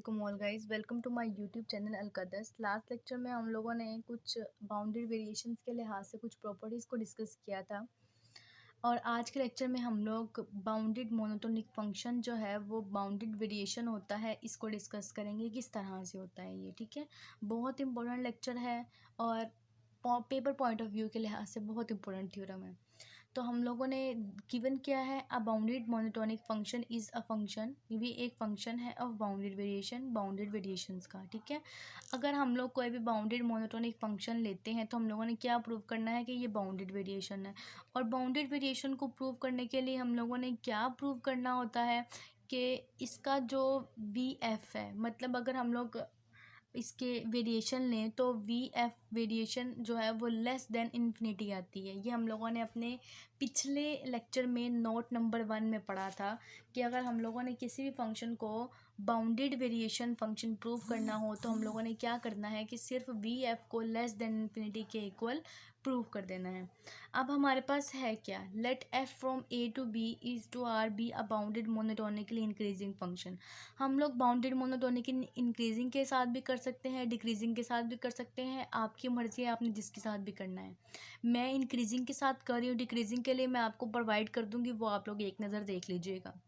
वालेकुम all guys, welcome to my YouTube channel Alqadas. Last lecture में हम लोगों ने कुछ बाउंडेड वेरिएशंस के लिहाज से कुछ प्रॉपर्टीज़ को डिस्कस किया था और आज के लेक्चर में हम लोग बाउंडेड मोनोटोनिक फंक्शन जो है वो बाउंडेड वेरिएशन होता है, इसको डिस्कस करेंगे किस तरह से होता है ये। ठीक है, बहुत इंपॉर्टेंट लेक्चर है और पेपर पॉइंट ऑफ व्यू के लिहाज से बहुत इंपॉर्टेंट थ्योरम है। तो हम लोगों ने गिवन किया है a bounded monotonic function is a function, ये एक फंक्शन है of bounded variation, bounded variations का। ठीक है, अगर हम लोग कोई भी बाउंडेड मोनोटोनिक फंक्शन लेते हैं तो हम लोगों ने क्या प्रूव करना है कि ये बाउंडेड वेरिएशन है। और बाउंडेड वेरिएशन को प्रूव करने के लिए हम लोगों ने क्या प्रूव करना होता है कि इसका जो वी एफ है, मतलब अगर हम लोग इसके वेरिएशन लें तो वी एफ वेरिएशन जो है वो लेस देन इन्फिनिटी आती है। ये हम लोगों ने अपने पिछले लेक्चर में नोट नंबर 1 में पढ़ा था कि अगर हम लोगों ने किसी भी फंक्शन को बाउंडेड वेरिएशन फंक्शन प्रूव करना हो तो हम लोगों ने क्या करना है कि सिर्फ वी एफ को लेस देन इन्फिनिटी के इक्वल प्रूव कर देना है। अब हमारे पास है क्या, let f from a to b is to R be a bounded monotonically increasing function. हम लोग बाउंडेड मोनोटोनिकली इंक्रीजिंग के साथ भी कर सकते हैं, डिक्रीजिंग के साथ भी कर सकते हैं, आपकी मर्ज़ी है आपने जिसके साथ भी करना है। मैं इंक्रीजिंग के साथ कर रही हूँ, डिक्रीजिंग के लिए मैं आपको प्रोवाइड कर दूँगी, वो आप लोग एक नज़र देख लीजिएगा।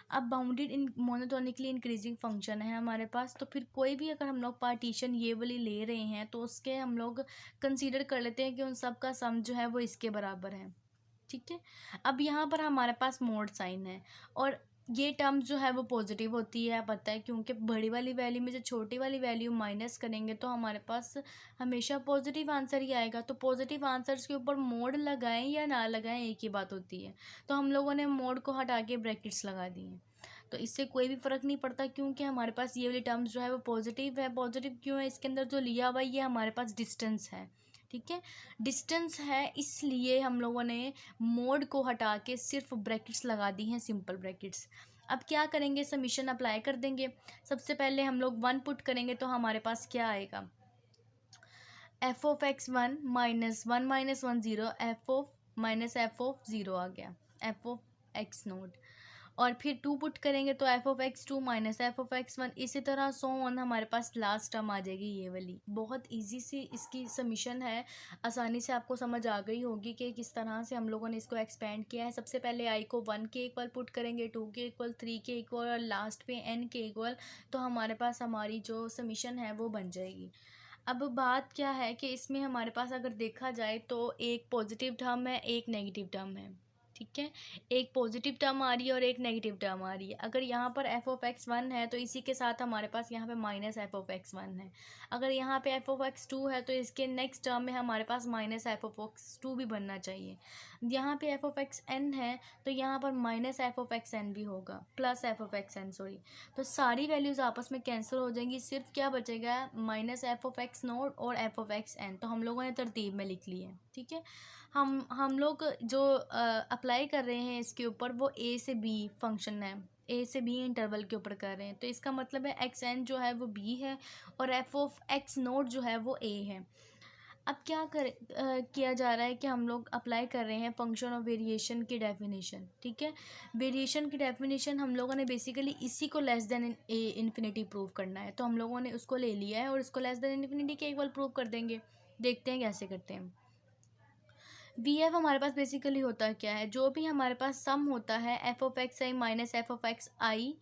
अब बाउंडेड इन मोनोटोनिकली इंक्रीजिंग फंक्शन है हमारे पास, तो फिर कोई भी अगर हम लोग पार्टीशन ये वाली ले रहे हैं तो उसके हम लोग कंसीडर कर लेते हैं कि उन सब का सम जो है वो इसके बराबर है। ठीक है, अब यहाँ पर हमारे पास मोड साइन है और ये टर्म जो है वो पॉजिटिव होती है, पता है, क्योंकि बड़ी वाली वैल्यू में जो छोटी वाली वैल्यू माइनस करेंगे तो हमारे पास हमेशा पॉजिटिव आंसर ही आएगा। तो पॉजिटिव आंसर्स के ऊपर मोड लगाएं या ना लगाएं एक ही बात होती है। तो हम लोगों ने मोड को हटा के ब्रैकेट्स लगा दिए, तो इससे कोई भी फ़र्क नहीं पड़ता क्योंकि हमारे पास ये वाली टर्म्स जो है वो पॉजिटिव है। पॉजिटिव क्यों है, इसके अंदर जो लिया हुआ ये हमारे पास डिस्टेंस है। ठीक है, डिस्टेंस है इसलिए हम लोगों ने मोड को हटा के सिर्फ ब्रैकेट्स लगा दी हैं, सिंपल ब्रैकेट्स। अब क्या करेंगे, समीशन अप्लाई कर देंगे। सबसे पहले हम लोग 1 पुट करेंगे तो हमारे पास क्या आएगा, f of x 1 minus 1 minus 1 0, F of minus f of 0 आ गया, एफ ऑफ एक्स नोट। और फिर 2 पुट करेंगे तो F of x 2 minus f of x 1, इसी तरह सो ऑन हमारे पास लास्ट टर्म आ जाएगी ये वाली। बहुत इजी सी इसकी समीशन है, आसानी से आपको समझ आ गई होगी कि किस तरह से हम लोगों ने इसको एक्सपेंड किया है। सबसे पहले आई को 1 के इक्वल पुट करेंगे, 2 के इक्वल, 3 के इक्वल और लास्ट पे n के इक्वल, तो हमारे पास हमारी जो समीशन है वो बन जाएगी। अब बात क्या है कि इसमें हमारे पास अगर देखा जाए तो एक पॉजिटिव टर्म है, एक नेगेटिव टर्म है। ठीक है, एक पॉजिटिव टर्म आ रही है और एक नेगेटिव टर्म आ रही है। अगर यहाँ पर एफ ऑफ एक्स 1 है तो इसी के साथ हमारे पास यहाँ पे माइनस एफ ऑफ एक्स 1 है। अगर यहाँ पे एफ ऑफ एक्स 2 है तो इसके नेक्स्ट टर्म में हमारे पास माइनस एफ ऑफ एक्स 2 भी बनना चाहिए। यहाँ पे एफ ऑफ एक्स एन है तो यहाँ पर minus f of x n भी होगा, plus f of x n, sorry. तो सारी वैल्यूज़ आपस में कैंसिल हो जाएंगी, सिर्फ क्या बचेगा, minus f of x note और एफ ऑफ एक्स एन। तो हम लोगों ने तरतीब में लिख ली है। ठीक है, हम लोग जो अप्लाई कर रहे हैं इसके ऊपर वो ए से बी फंक्शन है, ए से बी इंटरवल के ऊपर कर रहे हैं, तो इसका मतलब है एक्स एन जो है वो बी है और एफ ऑफ एक्स नोट जो है वो ए है। अब क्या किया जा रहा है कि हम लोग अप्लाई कर रहे हैं फंक्शन ऑफ वेरिएशन की डेफिनेशन। ठीक है, वेरिएशन की डेफिनेशन हम लोगों ने बेसिकली इसी को लेस देन ए इन्फिनिटी प्रूव करना है, तो हम लोगों ने उसको ले लिया है और इसको लेस देन इन्फिनिटी के इक्वल प्रूव कर देंगे। देखते हैं कैसे करते हैं। वी एफ हमारे पास बेसिकली होता क्या है, जो भी हमारे पास सम होता है f of x i minus f of x i,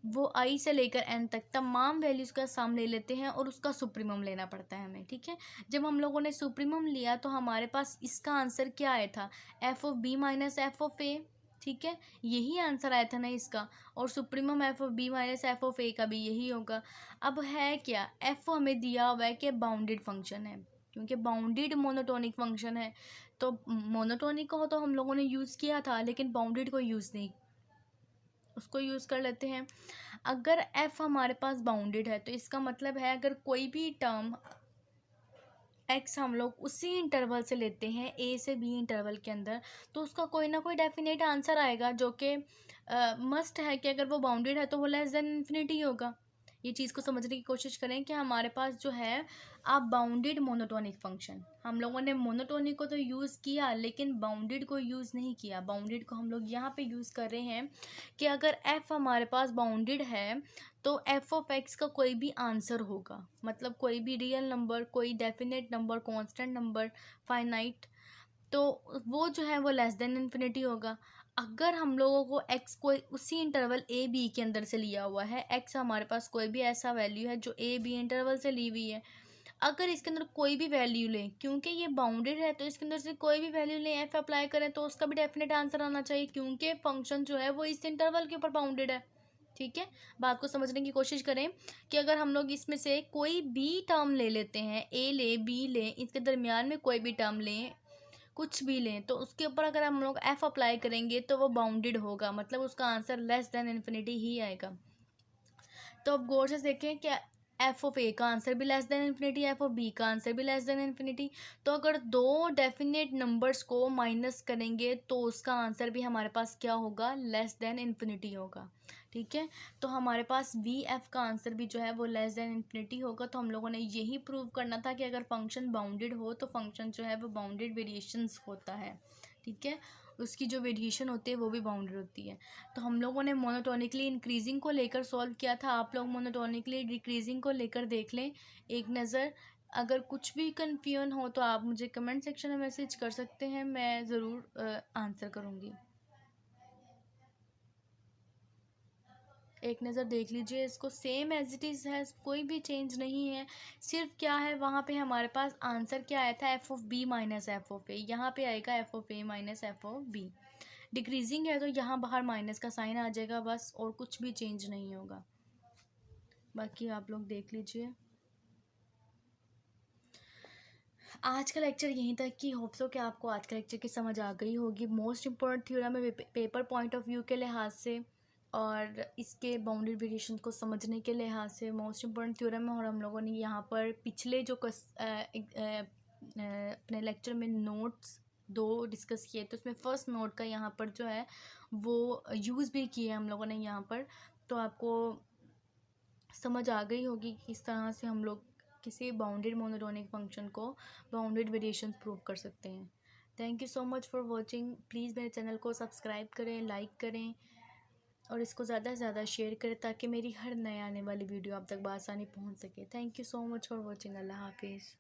वो आई से लेकर एन तक तमाम वैल्यूज़ का सम ले लेते हैं और उसका सुप्रीमम लेना पड़ता है हमें। ठीक है, जब हम लोगों ने सुप्रीमम लिया तो हमारे पास इसका आंसर क्या आया था, f of b minus f of a. ठीक है, यही आंसर आया था ना इसका, और supremum f of b minus f of a का भी यही होगा। अब है क्या, एफ हमें दिया हुआ है कि बाउंडेड फंक्शन है, क्योंकि बाउंडेड मोनोटोनिक फंक्शन है। तो मोनोटोनिक को तो हम लोगों ने यूज़ किया था लेकिन बाउंडेड को यूज़ नहीं, उसको यूज़ कर लेते हैं। अगर f हमारे पास बाउंडेड है तो इसका मतलब है अगर कोई भी टर्म x हम लोग उसी इंटरवल से लेते हैं a से b इंटरवल के अंदर, तो उसका कोई ना कोई डेफिनेट आंसर आएगा जो कि मस्ट है कि अगर वो बाउंडेड है तो वो लेस देन इन्फिनिटी होगा। ये चीज़ को समझने की कोशिश करें कि हमारे पास जो है अब बाउंडेड मोनोटोनिक फंक्शन, हम लोगों ने मोनोटोनिक को तो यूज़ किया लेकिन बाउंडेड को यूज़ नहीं किया। बाउंडेड को हम लोग यहाँ पे यूज़ कर रहे हैं कि अगर f हमारे पास बाउंडेड है तो एफ ऑफ एक्स का कोई भी आंसर होगा, मतलब कोई भी रियल नंबर, कोई definite number, constant number, finite, तो वो जो है वो लेस देन इन्फिनिटी होगा। अगर हम लोगों को x कोई उसी इंटरवल ए बी के अंदर से लिया हुआ है, x हमारे पास कोई भी ऐसा वैल्यू है जो ए बी इंटरवल से ली हुई है, अगर इसके अंदर कोई भी वैल्यू लें, क्योंकि ये बाउंडेड है तो इसके अंदर से कोई भी वैल्यू लें, एफ अप्लाई करें, तो उसका भी डेफिनेट आंसर आना चाहिए, क्योंकि फंक्शन जो है वो इस इंटरवल के ऊपर बाउंडेड है। ठीक है, बात को समझने की कोशिश करें कि अगर हम लोग इसमें से कोई भी टर्म ले लेते हैं, ए ले बी ले, इसके दरमियान में कोई भी टर्म लें, कुछ भी लें, तो उसके ऊपर अगर हम लोग एफ अप्लाई करेंगे तो वो बाउंडेड होगा, मतलब उसका आंसर लेस देन इन्फिनिटी ही आएगा। तो अब गौर से देखें कि एफ ऑफ ए का आंसर भी less than infinity, f of b का आंसर भी लेस देन इन्फिनिटी। तो अगर दो डेफिनेट नंबर्स को माइनस करेंगे तो उसका आंसर भी हमारे पास क्या होगा, लेस देन इन्फिनिटी होगा। ठीक है, तो हमारे पास वी एफ का आंसर भी जो है वो लेस देन इन्फिनिटी होगा। तो हम लोगों ने यही प्रूव करना था कि अगर फंक्शन बाउंडेड हो तो फंक्शन जो है वो बाउंडेड वेरिएशंस होता है। ठीक है, उसकी जो वेरिएशन होती है वो भी बाउंडेड होती है। तो हम लोगों ने मोनोटोनिकली इंक्रीजिंग को लेकर सॉल्व किया था, आप लोग मोनोटोनिकली डिक्रीजिंग को लेकर देख लें एक नज़र। अगर कुछ भी कन्फ्यूजन हो तो आप मुझे कमेंट सेक्शन में मैसेज कर सकते हैं, मैं ज़रूर आंसर करूँगी। एक नज़र देख लीजिए इसको, सेम एज इट इज़ है, कोई भी चेंज नहीं है। सिर्फ क्या है, वहाँ पे हमारे पास आंसर क्या आया था, f of b minus f of a, यहाँ पे आएगा f of a minus f of b. Decreasing है तो यहाँ बाहर माइनस का साइन आ जाएगा बस, और कुछ भी चेंज नहीं होगा। बाकी आप लोग देख लीजिए। आज का लेक्चर यहीं तक की, होप सो कि आपको आज का लेक्चर की समझ आ गई होगी। मोस्ट इम्पोर्टेंट थ्योरम है पेपर पॉइंट ऑफ व्यू के लिहाज से और इसके बाउंड्री वेरिएशन को समझने के लिहाज से मोस्ट इम्पोर्टेंट थ्योरम है। और हम लोगों ने यहाँ पर पिछले जो अपने लेक्चर में नोट्स दो डिस्कस किए, तो उसमें फर्स्ट नोट का यहाँ पर जो है वो यूज़ भी किया है हम लोगों ने यहाँ पर। तो आपको समझ आ गई होगी कि किस तरह से हम लोग किसी बाउंडेड मोनोटोनिक फंक्शन को बाउंडेड वेरिएशंस प्रूव कर सकते हैं। Thank you so much for watching. Please मेरे चैनल को सब्सक्राइब करें, लाइक करें और इसको ज़्यादा से ज़्यादा शेयर करें ताकि मेरी हर नए आने वाली वीडियो आप तक बआसानी पहुंच सके। Thank you so much for watching. अल्लाह हाफिज़।